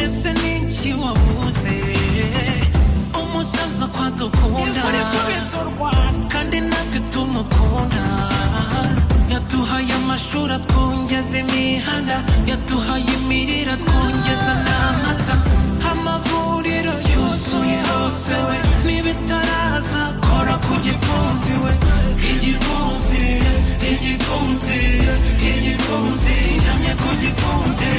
ese niki wabuze umusaza kwadukunda kandi natwe tumukunda yaduhaye amashuri atwongeza imihanda yaduhaye imirire atwongeza n'amata amavuriro yuzuye hose we n'ibitaraza kora ku gipfunsi we igipfunsi igipfunsi igipfunsi yamye ku gipfunsi.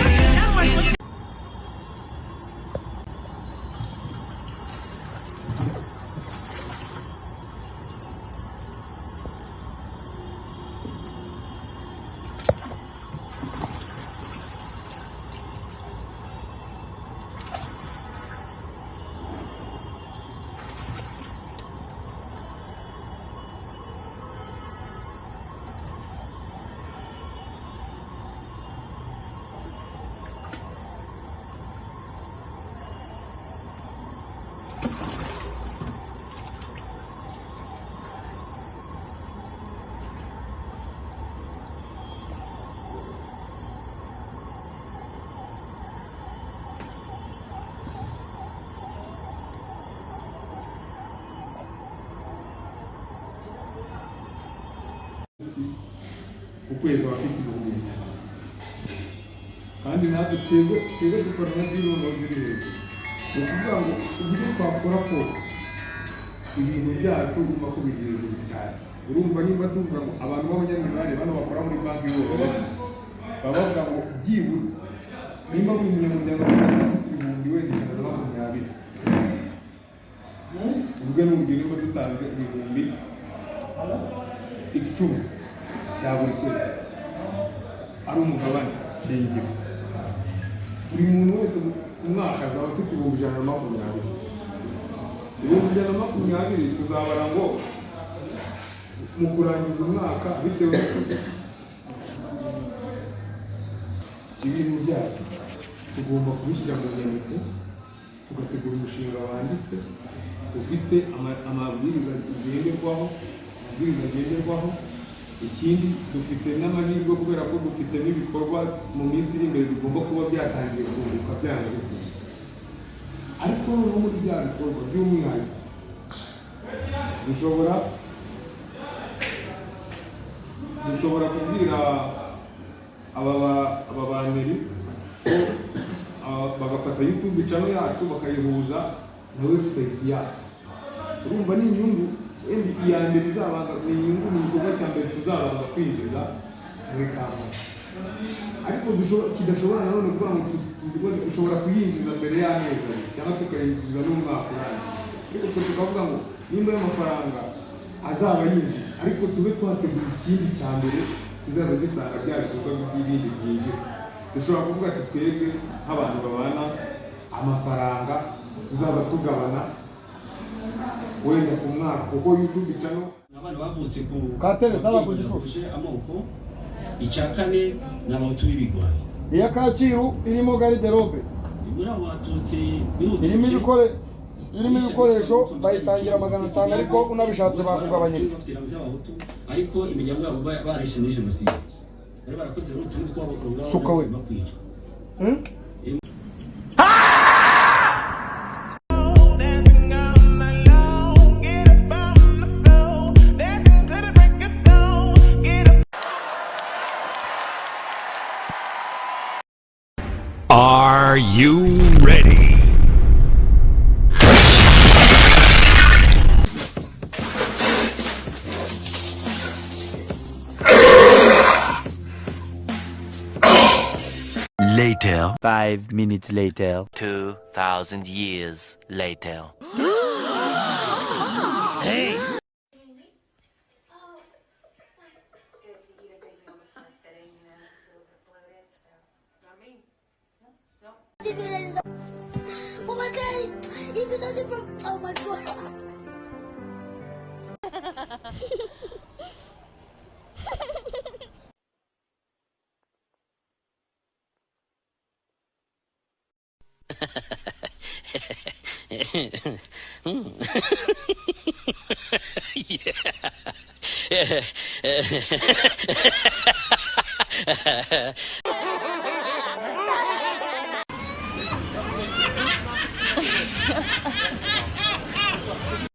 ukwezi abafite ibihumbi bitanu kandi natwe twebwe dukora na birundo ziri hejuru ni ukuvuga ngo igihe twakora kose ibintu byacu ugomba kubigira hejuru cyane. Urumva niba tuvuga ngo abantu b'abanyamibare bano bakora muri banki y'ubukungu baba bavuga ngo byibura nimba buri munyamuryango afite ibihumbi wenda ijana na makumyabiri ubwo ni urugero niba dutanze ibihumbi 10 bya buri kwezi ari umugabane shingiro buri muntu wese mu mwaka azaba afite ibihumbi 120. Ibihumbi 120 tuzabara ngo mu kurangiza umwaka bitewe ibintu byacu tugomba kubishyira mu nyandiko tugategura umushinga wanditse ufite amabwiriza ngenderwaho. Ikindi dufite n'amahirwe kubera ko dufite n'ibikorwa mu minsi iri imbere bigomba kuba byatangiye kunguka byanjye, ariko no muri bya bikorwa by'umwihariko dushobora kubwira aba baneri ko bagafata YouTube channel yacu bakayihuza na website yacu. Urumva ni inyungu iya mbere izabanza ni inyungu mu gikorwa cya mbere tuzabanza kwinjiza muri kampani, ariko kidashobora nanone kuvuga ngo dushobora kuyinjiza mbere y'amezi cyangwa tukayinjiza n'umwaka urangiye, ariko tukavuga ngo nimba y'amafaranga azaba yinjiye ariko tube twategura ikindi cya mbere kizaza gisanga bya bikorwa by'ibindi byinjira. Dushobora kuvuga ati twebwe nk'abantu babana amafaranga tuzaba tugabana wenda ku mwaka kuko YouTube channel abantu bavutse ku katere saba ku gicushe amoko icyakane n'abahutu b'ibigwari iya Kacyiru irimo garderobe muri abo batutsi irimo ibikoresho bayitangira 500 ariko unabishatse bakugabanyiriza ariko imiryango yabo barishe muri jenoside bari barakoze urutuntu ko abakobwa suka we Are you ready? Later, 5 minutes later, 2,000 years later. Hey! Oh my god! Even though they're from... Oh my god! Yeah. god.